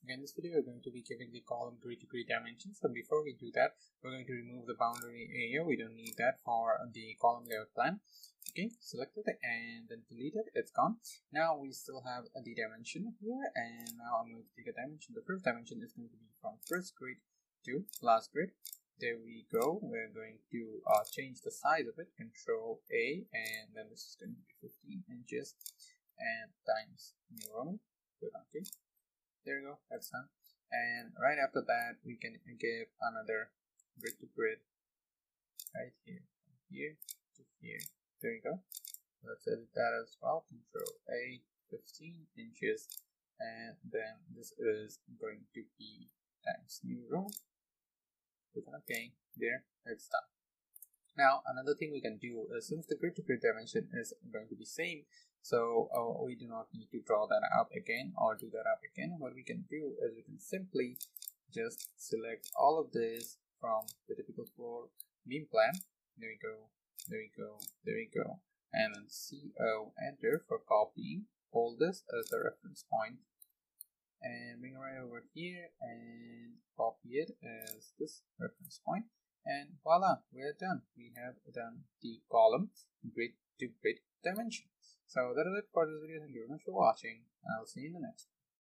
Okay, in this video, we're going to be giving the column grid to grid dimensions. So before we do that, we're going to remove the boundary area. We don't need that for the column layout plan. Okay, select it and then delete it. It's gone. Now we still have the dimension here, and now I'm going to take a dimension. The first dimension is going to be from first grid to last grid. There we go. We're going to change the size of it. Control A, and then this is going to be 15 inches and times new Roman. Good. Okay. There you go, that's done. And right after that, we can give another grid to grid right here, from here to here. There you go. Let's edit that as well. Control A, 15 inches, and then this is going to be times new row. Okay, there, it's done. Now, another thing we can do is, since the grid to grid dimension is going to be same, so we do not need to draw that up again or do that up again. What we can do is we can simply just select all of this from the typical floor beam plan. There we go, there we go, there we go. And then CO, enter for copying. Hold this as the reference point and bring it right over here and copy it as this reference point. And voila, we're done. We have done the column grid to grid dimension. So that is it for this video. Thank you very much for watching. I'll see you in the next one.